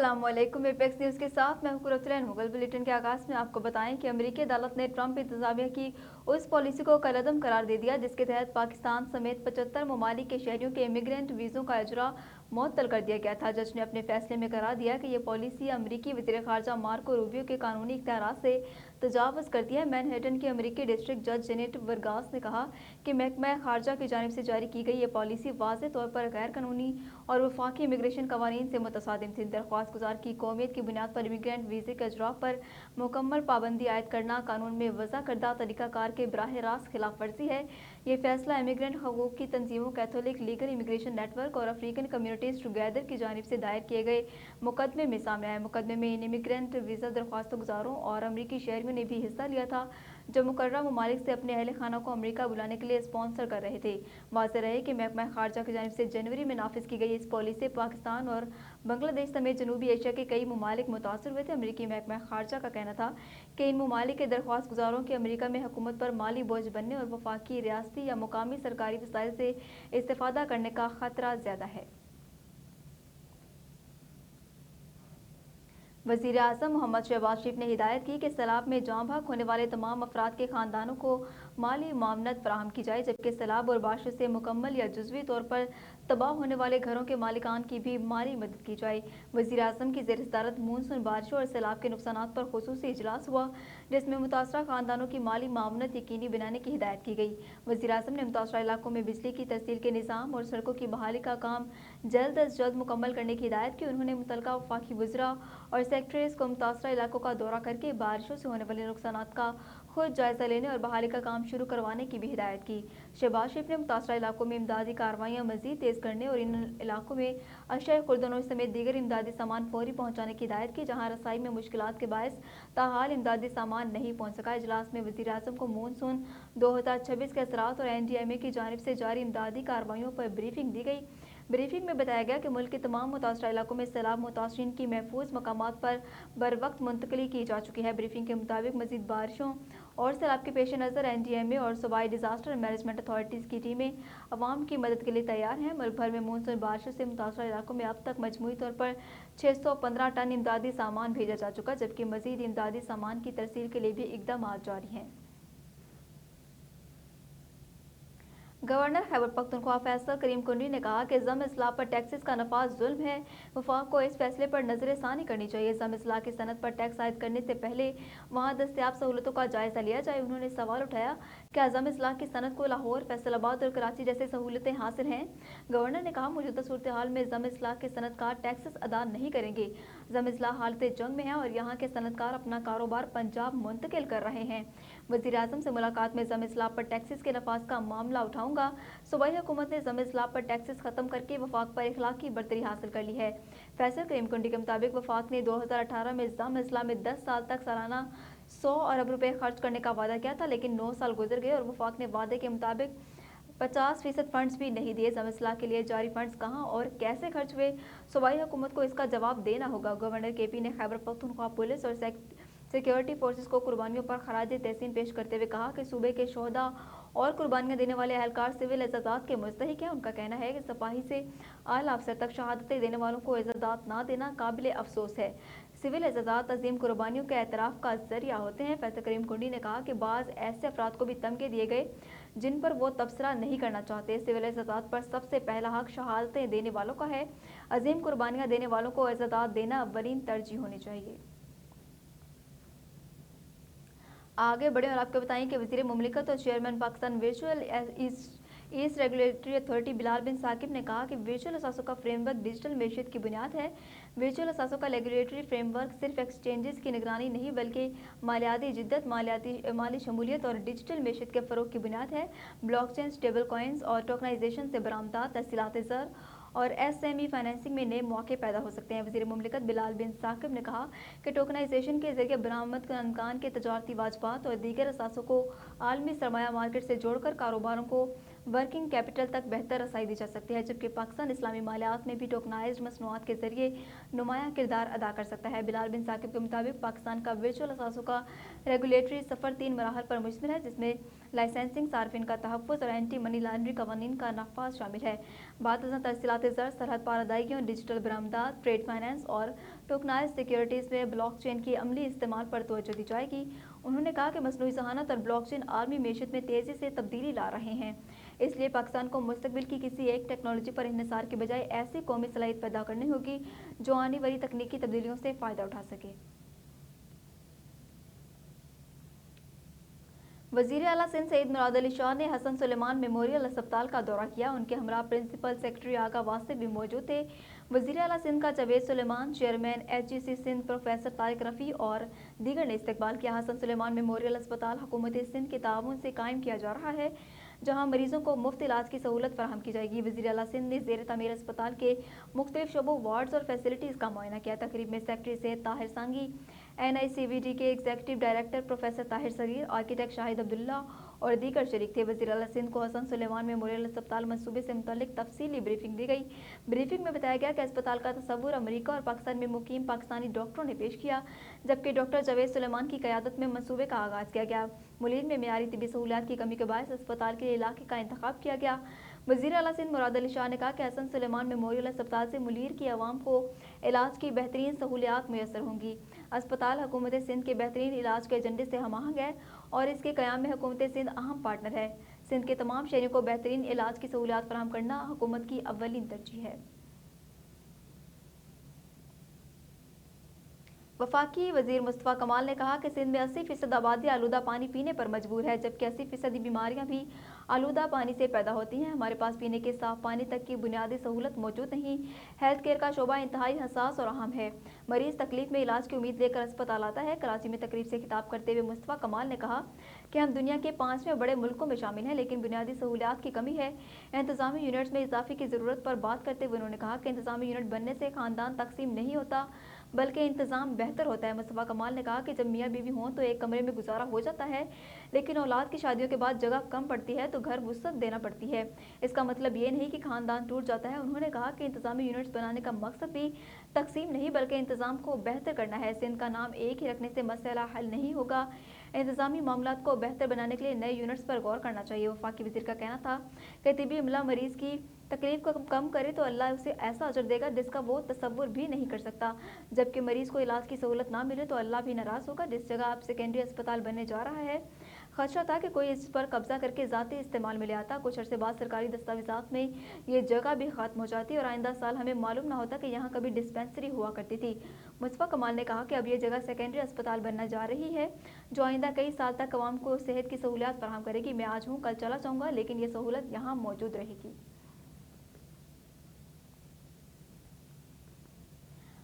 अस्सलाम वालेकुम। Apex news के साथ मैं हुकूरतुल मुगल। बुलेटिन के आगाज़ में आपको बताएं कि अमेरिकी अदालत ने ट्रंप इंतजामिया की उस पॉलिसी को कलअदम करार दे दिया जिसके तहत पाकिस्तान समेत 75 ममालिक के शहरियों के इमिग्रेंट वीज़ों का इजरा मुअत्तल कर दिया गया था। जज ने अपने फैसले में करार दिया कि यह पॉलिसी अमेरिकी वज़ीर ख़ारजा मार्को रूबियो के कानूनी इख्तियारात से तजावुज़ करती है। मैनहट्टन की अमेरिकी डिस्ट्रिक्ट जज जेनेट वर्गास ने कहा कि महकमा ख़ारजा की जानिब से जारी की गई ये पॉलिसी वाज़ेह तौर पर गैर कानूनी और वफाकी इमिग्रेशन कवानीन से मुतसादिम थी। दरख्वास्त गुजार की कौमियत की बुनियाद पर इमिग्रेंट वीज़े के इजरा पर मुकम्मल पाबंदी आयद करना कानून में वज़ा करदा तरीक़ाकार के बराह रास्त खिलाफ वर्जी है। ये फैसला इमिग्रेंट हकूक़ की तंजीमों, कैथोलिक लीगल इमिग्रेशन नेटवर्क और अफ्रीकन कम्युनिटीज़ टुगेदर की जानिब से दायर किए गए मुकदमे में सामने आया। मुकदमे में इन इमिग्रेंट वीज़ा दरख्वास्त गुजारों और अमरीकी शहरियों ने भी हिस्सा लिया था जो मुकर्रर ममालिक से अपने अहल खाना को अमरीका बुलाने के लिए स्पॉन्सर कर रहे थे। वाज़ेह रहे कि महकमा ख़ारजा की जानिब से जनवरी में नाफिज की गई इस पॉलिसी से पाकिस्तान और बांग्लादेश समेत जनूबी एशिया के कई ममालिक मुतासर हुए थे। अमरीकी महकमा ख़ारजा का कहना था कि इन ममालिक के दरख्वास्त गुजारों के अमरीका में हुकूमत पर माली बोझ बनने और वफाकी, रियासती या मुकामी सरकारी वसाइल से इस्तेफ़ादा करने का ख़तरा ज़्यादा है। वज़ीर आज़म मोहम्मद शहबाज शरीफ ने हिदायत की कि सैलाब में जाँ बहक होने वाले तमाम अफराद के ख़ानदानों को माली मुआवनत फ़राहम की जाए, जबकि सैलाब और बारिशों से मुकम्मल या जुज़वी तौर पर तबाह होने वाले घरों के मालिकान की भी माली मदद की जाए। वज़ीर आज़म की ज़ेर सदारत मानसून बारिशों और सैलाब के नुकसानात पर खुसूसी इजलास हुआ, जिसमें मुतासरा ख़ानदानों की माली मुआवनत यकीनी बनाने की हिदायत की गई। वज़ीर आज़म ने मुतासरा इलाकों में बिजली की तरसील के निज़ाम और सड़कों की बहाली का काम जल्द अज जल्द मुकम्मल करने की हिदायत की। उन्होंने मुतलका वफाकी वज़रा और सेक्रेटरीज को मुतासरा इलाकों का दौरा करके बारिशों से होने वाले नुकसानात का खुद जायजा लेने और बहाली का काम शुरू करवाने की भी हिदायत की। शहबाज शरीफ ने मुतासरा इलाकों में इमदादी कार्रवाइयाँ मज़ीद तेज़ करने और इन इलाकों में अशिया खुर्दनोश समेत दीगर इमदादी सामान फौरी पहुँचाने की हिदायत की, जहाँ रसाई में मुश्किलात के बायस ताहाल इमदादी सामान नहीं पहुँच सका। इजलास में वज़ीर आज़म को मानसून 2026 के असरात और NDMA की जानिब से जारी इमदादी कार्रवाइयों पर ब्रीफिंग दी गई। ब्रीफिंग में बताया गया कि मुल्क के तमाम मुतासरा इलाकों में सैलाब मुतासरीन की महफूज मकामात पर बर वक्त मुंतकली की जा चुकी है। ब्रीफिंग के मुताबिक मज़ीद बारिशों और सैलाब के पेश नज़र NDMA और सूबाई डिज़ास्टर मैनेजमेंट अथॉरिटीज़ की टीमें अवाम की मदद के लिए तैयार हैं। मुल्क भर में मानसून बारिशों से मुतासरा इलाकों में अब तक मजमूई तौर पर 615 टन इमदादी सामान भेजा जा चुका, जबकि मज़ीद इमदादी सामान की तरसील के लिए भी इक़दाम जारी हैं। गवर्नर खैबर पख्तूनख्वा फैसल करीम कुंडी ने कहा कि ज़म इस्लाह पर टैक्सेस का नफाज जुल्म है। वफाक को इस फैसले पर नजर षानी करनी चाहिए। ज़म इस्लाह की सनत पर टैक्स आयद करने से पहले वहाँ दस्तयाब सहूलतों का जायजा लिया जाए। उन्होंने सवाल उठाया, क्या ज़म इस्लाह की सनत को लाहौर, फैसलाबाद और कराची जैसे सहूलतें हासिल हैं? गवर्नर ने कहा, मौजूदा सूरत हाल में ज़म इस्लाह के सनतकार टैक्सेस अदा नहीं करेंगे। ज़म इस्लाह हालत जंग में है और यहाँ के सनतकार अपना कारोबार पंजाब मुंतकिल कर रहे हैं। वज़ीर आज़म से मुलाकात में ज़म इस्लाह पर टैक्सेस के नफाज का मामला उठाऊंगा। सूबाई हुकूमत ने ज़म इस्लाह पर टैक्सेस खत्म करके वफाक पर इखलाकी बरतरी हासिल कर ली है। फैसल करीम कुंडी के मुताबिक वफाक ने 2018 में ज़म इस्लाह में 10 साल तक सालाना 100 अरब रुपए खर्च करने का वादा किया था, लेकिन 9 साल गुजर गए और वफाक ने वादे के मुताबिक 50% फंड्स भी नहीं दिए। ज़म इस्लाह के लिए जारी फंड्स कहाँ और कैसे खर्च हुए, सूबाई हुकूमत को इसका जवाब देना होगा। गवर्नर KP ने खैबर पख्तूनख्वा पुलिस और सिक्योरिटी फोर्सेस को कुर्बानियों पर खराज तहसीन पेश करते हुए कहा कि सूबे के शोहदा और कुर्बानियाँ देने वाले एहलकार सिविल एजाज़ात के मुस्तहिक हैं। उनका कहना है कि सिपाही से आला अफसर तक शहादतें देने वालों को एजाज़ात ना देना काबिल अफसोस है। सिविल एजाज़ात अजीम कुर्बानियों के एतराफ़ का जरिया होते हैं। फैसल करीम कुंडी ने कहा कि बाज़ ऐसे अफराद को भी तमगे दिए गए जिन पर वो तबसरा नहीं करना चाहते। सिविल एजाज़ात पर सबसे पहला हक शहादतें देने वालों का है। अजीम कुर्बानियाँ देने वालों को एजाज़ात देना अव्वलीन तरजीह होनी चाहिए। आगे बढ़े और आपको बताएं कि वज़ीर मुमलिकत और chairman Pakistan virtual asset regulatory authority Bilal bin Saqib ने कहा कि वर्चुअल असासों का फ्रेमवर्क डिजिटल मैशियत की बुनियाद है। वर्चुअल असासों का रेगुलेटरी फ्रेमवर्क सिर्फ एक्सचेंजेस की निगरानी नहीं बल्कि मालियाती जिद्दत, माली शमूलियत और डिजिटल मैशियत के फ़रोग की बुनियाद है। ब्लॉकचेन, स्टेबल कॉइन्स और टोकनाइजेशन से बरामदात, तहसीलात ज़र और SME फाइनेंसिंग में नए मौके पैदा हो सकते हैं। वज़ीर मुमलिकत बिलाल बिन साकिब ने कहा कि टोकनाइजेशन के जरिए बरामद कंदकान के तजारती वाजबात और दीगर असासों को आलमी सरमाया मार्केट से जोड़कर कारोबारों को वर्किंग कैपिटल तक बेहतर रसाई दी जा सकती है, जबकि पाकिस्तान इस्लामी मालियात में भी टोकनाइज्ड मसनूआत के जरिए नुमाया किरदार अदा कर सकता है। बिलाल बिन साकिब के मुताबिक पाकिस्तान का वर्चुअल असासों का रेगुलेटरी सफ़र 3 मराहल पर मुश्तमिल है, जिसमें लाइसेंसिंग, सार्फिन का तहफ़्फ़ुज़ और एंटी मनी लॉन्ड्रिंग कवानीन का नफाज शामिल है। बातज़ात तरसीलात ज़र, सरहद पार अदायगियों, डिजिटल बरामदात, ट्रेड फाइनेंस और टोकनाइज्ड सिक्योरिटीज़ में ब्लॉकचेन की अमली इस्तेमाल पर तवज्जो दी जाएगी। उन्होंने कहा कि मसनूई ज़हानत और ब्लॉकचेन आलमी मेशत में तेज़ी से तब्दीली ला रहे हैं, इसलिए पाकिस्तान को मुस्तकबिल की किसी एक टेक्नोलॉजी पर इन्हिसार के बजाय ऐसी कौमी सलाहियत पैदा करनी होगी जो आने वाली तकनीकी तब्दीलियों से फ़ायदा उठा सके। वज़ीर आला सिंध सईद मुराद अली शाह ने हसन सुलेमान मेमोरियल अस्पताल का दौरा किया। उनके हमरा प्रिंसिपल सेक्रेटरी आगा वासिफ भी मौजूद थे। वज़ीर आला सिंध का Javed Suleman, chairman HGC Sindh professor Tariq Rafi और दीगर ने इस्तकबाल किया। हसन सुलेमान मेमोरियल अस्पताल हुकूमत सिंध के ताउन से कायम किया जा रहा है, जहाँ मरीजों को मुफ्त इलाज की सहूलत फराहम की जाएगी। वज़ीर आला सिंध ने ज़ेर तमीर अस्पताल के मुख्तलिफ शोबों, वार्ड्स और फैसिलिटीज़ का मुआयना किया। तकरीब में सेक्रेटरी सेहत ताहिर सांगी, NICVD के executive director professor Tahir Saghir, architect Shahid Abdullah और दीगर शरीक थे। वज़ीर आला सिंध को हसन सुलेमान मेमोरियल अस्पताल मंसूबे से मुतल्लिक तफसीली ब्रीफिंग दी गई। ब्रीफिंग में बताया गया कि अस्पताल का तस्वुर अमरीका और पाकिस्तान में मुकीम पाकिस्तानी डॉक्टरों ने पेश किया, जबकि डॉक्टर जावेद सुलेमान की क़यादत में मंसूबे का आगाज़ किया गया। मुलीन में मेयारी तिबी सहूलियात की कमी के बायस अस्पताल के इलाके का इंतखाब किया गया। वज़ीर आला सिंध मुराद अली शाह ने कहा कि हसन सुलेमान मेमोरियल अस्पताल से मुलीर की आवाम को इलाज की बेहतरीन सहूलियात मुयसर होंगी। अस्पताल हुकूमत सिंध के बेहतरीन इलाज के एजेंडे से हमाहंग है और इसके क़याम में हुकूमत सिंध अहम पार्टनर है। सिंध के तमाम शहरियों को बेहतरीन इलाज की सहूलियात फराहम करना हुकूमत की अव्वलीन तरजीह है। वफाकी वज़ीर मुस्तफ़ा कमाल ने कहा कि सिंध में 80% आबादी आलूदा पानी पीने पर मजबूर है, जबकि 80% बीमारियां भी आलूदा पानी से पैदा होती हैं। हमारे पास पीने के साफ पानी तक की बुनियादी सहूलत मौजूद नहीं। हेल्थ केयर का शोबा इंतहाई हसास और अहम है। मरीज तकलीफ में इलाज की उम्मीद लेकर अस्पताल आता है। कराची में तकरीब से खिताब करते हुए मुस्तफ़ा कमाल ने कहा कि हम दुनिया के 5वें बड़े मुल्कों में शामिल हैं, लेकिन बुनियादी सहूलियात की कमी है। इंतजामी यूनिट्स में इजाफे की ज़रूरत पर बात करते हुए उन्होंने कहा कि इंतजामी यूनिट बनने से ख़ानदान तकसीम नहीं होता, बल्कि इंतज़ाम बेहतर होता है। मुस्तफ़ा कमाल ने कहा कि जब मियाँ बीवी हों तो एक कमरे में गुजारा हो जाता है, लेकिन औलाद की शादियों के बाद जगह कम पड़ती है तो घर वुसअत देना पड़ती है। इसका मतलब ये नहीं कि ख़ानदान टूट जाता है। उन्होंने कहा कि इंतज़ामी यूनिट्स बनाने का मकसद भी तकसीम नहीं, बल्कि इंतज़ाम को बेहतर करना है। सिंध का नाम एक ही रखने से मसला हल नहीं होगा। इंतज़ामी मामलात को बेहतर बनाने के लिए नए यूनिट्स पर गौर करना चाहिए। वफाकी वज़ीर का कहना था कि तिबी अमला मरीज़ की तकलीफ को कम करे तो अल्लाह उसे ऐसा अजर देगा जिसका वो तसव्वुर भी नहीं कर सकता, जबकि मरीज़ को इलाज की सहूलत ना मिले तो अल्लाह भी नाराज़ होगा। जिस जगह अब सेकेंडरी अस्पताल बनने जा रहा है, खदशा था कि कोई इस पर कब्जा करके ज़ाती इस्तेमाल में ले आता। कुछ अरसे बाद सरकारी दस्तावेज़ात में ये जगह भी ख़त्म हो जाती और आइंदा साल हमें मालूम ना होता कि यहाँ कभी डिस्पेंसरी हुआ करती थी। मुस्तफ़ा कमाल ने कहा कि अब ये जगह सेकेंडरी अस्पताल बनने जा रही है, जो आइंदा कई साल तक अवाम को सेहत की सहूलियात फराहम करेगी। मैं आज हूँ, कल चला जाऊँगा, लेकिन ये सहूलत यहाँ मौजूद रहेगी।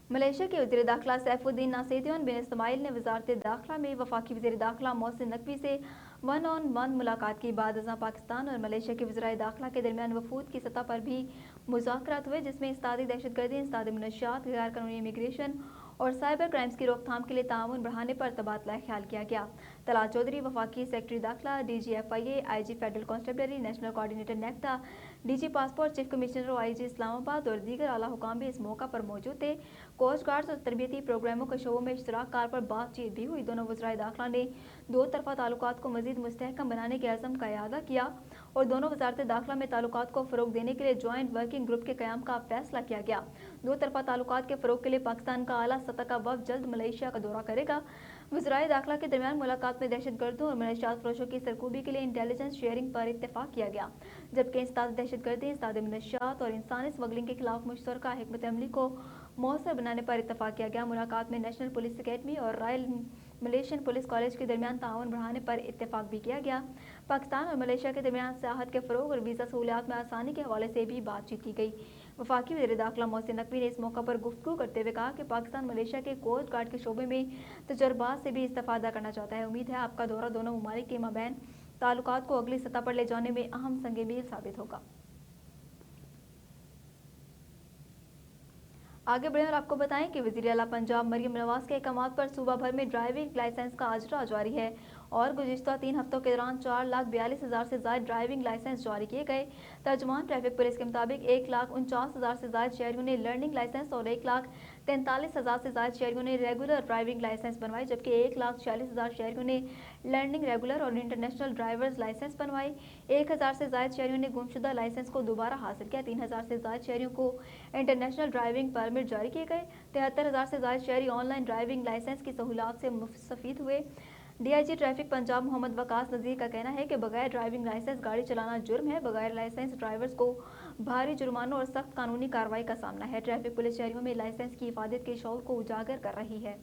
मलेशिया के वज़ीर दाखिला सैफुद्दीन नासेतियन बिन इस्माइल ने वज़ारत दाखिला में वफाकी वज़ीर दाखिला मोहसिन नकवी से 1-on-1 मुलाकात की। बाद अज़ां पाकिस्तान और मलेशिया के वज़राए दाखिला के दरमियान वफूद की सतह पर भी मुज़ाकरात हुए, जिसमें इंसदादी दहशतगर्दी, इंसदादी मनशियात, गैर कानूनी इमिग्रेशन और साइबर क्राइम्स की रोकथाम के लिए ताउन बढ़ाने पर तबादला ख्याल किया गया। तलाल चौधरी वफाकी सेक्रेटरी दाखिला, DG FIA, IG federal constabulary, national coordinator NACTA, DG passport, chief commissioner और IG इस्लामाबाद और दीगर आला हुकाम भी इस मौका पर मौजूद थे। कोस्ट गार्ड्स और तरबियती प्रोग्रामों के शोबों में इश्तराक कार पर बातचीत भी हुई। दोनों वज़राए दाखिला ने दो तरफ़ा ताल्लुकात को मज़ीद मुस्तहकम बनाने के अज़म का इआदा किया और दोनों वज़ारत दाखिला में ताल्लुकात को फ़रोग़ देने के लिए जॉइंट वर्किंग ग्रुप के क़याम का फ़ैसला किया गया। दो तरफ़ा ताल्लुकात के फ़रोग़ के लिए पाकिस्तान का आला सतह का वफ़द जल्द मलेशिया का दौरा करेगा। वज़राए दाखिला के दरमियान मुलाकात में दहशतगर्दों और मनशियात फ़रोशों की सरकूबी के लिए इंटेलिजेंस शेयरिंग पर इत्तेफाक किया गया, जबकि इंसदादी दहशतगर्दी, इंसदादी मनशियात और इंसानी स्मगलिंग के खिलाफ मुश्तरका हिकमत अमली को मौसर बनाने पर इत्तेफाक किया गया। मुलाकात में नेशनल पुलिस अकेडमी और रॉयल मलेशियन पुलिस कॉलेज के दरमियान ताउन बढ़ाने पर इत्तेफाक भी किया गया। पाकिस्तान और मलेशिया के दरमियान सियाहत के फ़रोग़ और वीज़ा सहूलियात में आसानी के हवाले से भी बातचीत की गई। वफाकी वज़ीर दाखिला मोहसिन नकवी ने इस मौका पर गुफ्तगू करते हुए कहा कि पाकिस्तान मलेशिया के कोस्ट गार्ड के शोबे में तजर्बात से भी इस्तिफ़ादा करना चाहता है। उम्मीद है आपका दौरा दोनों ममालिक के माबैन ताल्लुकात को अगली सतह पर ले जाने में अहम संग मील साबित होगा। आगे बढ़ें और आपको बताएं कि वज़ीर आला पंजाब मरियम नवाज़ के अहकामात पर सूबा भर में ड्राइविंग लाइसेंस का अजरा जारी है और गुज़िश्ता 3 हफ्तों के दौरान 4,42,000 से ज़ायद ड्राइविंग लाइसेंस जारी किए गए। तर्जुमान ट्रैफिक पुलिस के मुताबिक 1,49,000 से ज़ायद शहरियों ने लर्निंग लाइसेंस और 1,43,000 से ज़ायद शहरियों ने रेगुलर ड्राइविंग लाइसेंस बनवाई, जबकि 1,46,000 शहरियों ने लर्निंग रेगुलर और इंटरनेशनल ड्राइवर्स लाइसेंस बनवाई। 1,000 से ज़ायद शहरियों ने गुमशुदा लाइसेंस को दोबारा हासिल किया। 3,000 से ज़ायद शहरियों को इंटरनेशनल ड्राइविंग परमिट जारी किए गए। 73,000 से ज़ायद शहरी ऑनलाइन ड्राइविंग लाइसेंस की सहूलियत से मुस्तफ़ीद हुए। डीआईजी ट्रैफिक पंजाब मोहम्मद वकास नज़ीर का कहना है कि बगैर ड्राइविंग लाइसेंस गाड़ी चलाना जुर्म है। बगैर लाइसेंस ड्राइवर्स को भारी जुर्मानों और सख्त कानूनी कार्रवाई का सामना है। ट्रैफिक पुलिस शहरियों में लाइसेंस की हिफाजत के शऊर को उजागर कर रही है।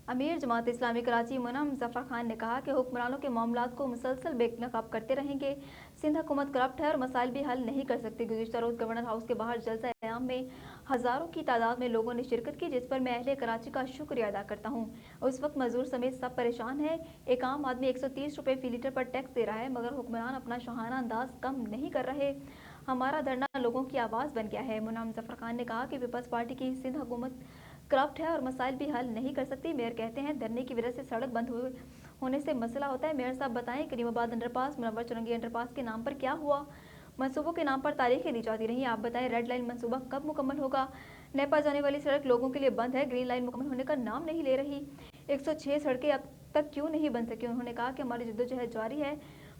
अमीर जमात इस्लामी कराची मुनम जफर खान ने कहा कि हुक्मरानों के मामलात को मुसलसल बेनकाब करते रहेंगे। सिंध हुकूमत करप्ट है और मसाइल भी हल नहीं कर सकती। गुज़िश्ता रोज़ गवर्नर हाउस के बाहर जलसा क़याम में हज़ारों की तादाद में लोगों ने शिरकत की, जिस पर मैं अहले कराची का शुक्रिया अदा करता हूँ। उस वक्त मजदूर समेत सब परेशान है। एक आम आदमी 130 रुपये फी लीटर पर टैक्स दे रहा है, मगर हुक्मरान अपना शाहाना अंदाज कम नहीं कर रहे। हमारा धरना लोगों की आवाज़ बन गया है। मुनम जफर खान ने कहा कि पीपल्स पार्टी की सिंध हुकूमत करप्ट है और मसाइल भी हल नहीं कर सकती। मेयर कहते हैं धरने की वजह से सड़क बंद होने से मसला होता है। मेयर साहब बताएं, करीमाबाद अंडरपास, मुनव्वर चौरंगी अंडरपास के नाम पर क्या हुआ? मंसूबों के नाम पर तारीखें दी जाती रही। आप बताएं रेड लाइन मंसूबा कब मुकम्मल होगा? नेपा जाने वाली सड़क लोगों के लिए बंद है, ग्रीन लाइन मुकम्मल होने का नाम नहीं ले रही। 106 सड़कें अब तक क्यों नहीं बन सकी? उन्होंने कहा कि हमारी जद्दोजहद जारी है,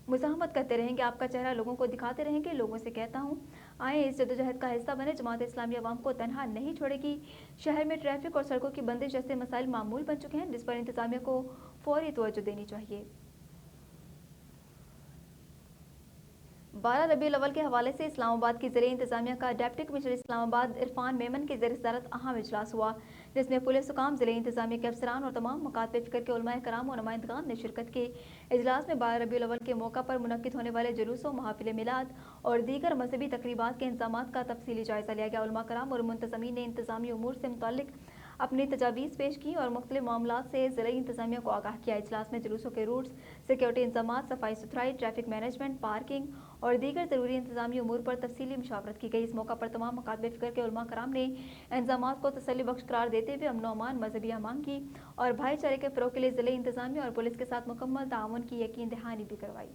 मुज़ाहमत करते रहेंगे, आपका चेहरा लोगों को दिखाते रहेंगे। लोगों से कहता हूँ आए इस जद्दोजहद का हिस्सा बने। जमात इस्लामी अवाम को तनहा नहीं छोड़ेगी। शहर में ट्रैफिक और सड़कों की बंदिश जैसे मसाइल मामूल बन चुके हैं, जिस पर इंतजामिया को फौरी तवज्जो देनी चाहिए। 12 रबीउल अव्वल के हवाले से इस्लामाबाद की ज़िले इंतजामिया का डिप्टी कमिश्नर इस्लामाबाद इरफान मेमन की ज़ेर सदारत अहम इजलास हुआ, जिसमें पुलिस हुकाम, ज़िले इंतजामिया के अफसरान और तमाम मकातब फ़िक्र के उलमाए कराम और नुमाइंदगान ने शिरकत की। इजलास में 12 रबीउल अव्वल के मौका पर मुनक्किद होने वाले जुलूसों, महफिल मिलाद और दीगर मजहबी तकरीबात के इंतजामात का तफसीली जायज़ा लिया गया। उलमा कराम और मुंतज़मीन ने इंतजामी उमूर से मुतल्लिक अपनी तजावीज़ पेश की और मुख्तलिफ मामलात से ज़िले इंतजामिया को आगाह किया। इजलास में जुलूसों के रूट्स, सिक्योरिटी इंतजाम, सफाई सुथराई, ट्रैफिक मैनेजमेंट, पार्किंग और दीगर ज़रूरी इंतजामी उमूर पर तफसीली मुशावरत की गई। इस मौका पर तमाम मकातब फ़िक्र के उलमा कराम ने इंतजामात को तसल्ली बख्श करार देते हुए अमन अमान, मजहबी अमान की और भाईचारे के फ़रोग़ के लिए ज़िले इंतजामिया और पुलिस के साथ मुकम्मल ताउन की यकीन दहानी भी करवाई।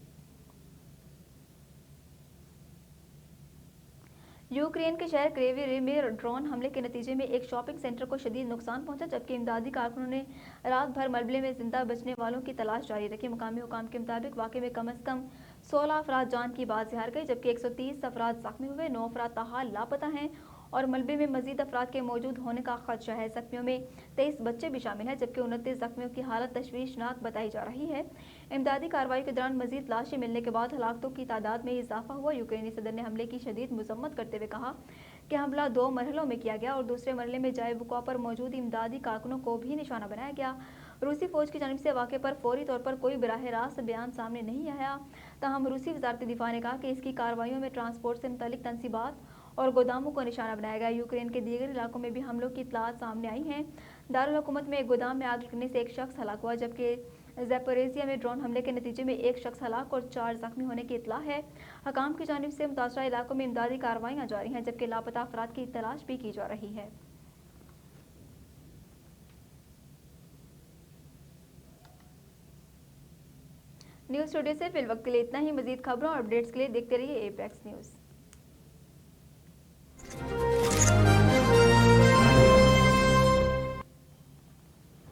यूक्रेन के शहर क्रेवी में ड्रोन हमले के नतीजे में एक शॉपिंग सेंटर को शदीद नुकसान पहुंचा, जबकि इमदादी कारकुनों ने रात भर मलबे में जिंदा बचने वालों की तलाश जारी रखी। मुकामी हुकाम के मुताबिक वाक़े में कम अज़ कम 16 अफराद जान की बात ज़ाहिर गई, जबकि 130 अफराद ज़ख्मी हुए। 9 अफराद ताहाल लापता हैं और मलबे में मजीद अफराद के मौजूद होने का खदशा है। ज़ख्मियों में 23 बच्चे भी शामिल हैं, जबकि 29 ज़ख्मियों की हालत तशवीशनाक बताई जा रही है। इमदादी कार्रवाई के दौरान मजीद लाशें मिलने के बाद हलाकतों की तादाद में इजाफा हुआ। यूक्रेनी सदर ने हमले की शदीद मजम्मत करते हुए कहा कि हमला 2 मरहलों में किया गया और दूसरे मरहले में जाए वक़ुआ पर मौजूद इमदादी कारकुनों को भी निशाना बनाया गया। रूसी फ़ौज की जानिब से वाक़े पर फौरी तौर पर कोई बराह रास्त बयान सामने नहीं आया। ताहम रूसी वज़ारत दिफ़ा ने कहा कि इसकी कार्रवाइयों में ट्रांसपोर्ट से मुतल्लिक तनसीबात और गोदामों को निशाना बनाया गया। यूक्रेन के दीगर इलाकों में भी हमलों की इत्तलात सामने आई हैं। दारुल हुकूमत में एक गोदाम में आग लगने से एक शख्स हलाक हुआ, जबकि ज़ैपोरिज़िया में ड्रोन हमले के नतीजे में एक शख्स हलाक और 4 ज़ख्मी होने की इत्तला है। हकाम की जानिब से मुतासरा इलाकों में इमदादी कार्रवाइयाँ जारी हैं, जबकि लापता अफराद की तलाश भी की जा रही है। न्यूज़ स्टूडियो से फिल वक्त के लिए इतना ही। मजीद खबरों और अपडेट्स के लिए देखते रहिए एपेक्स न्यूज़।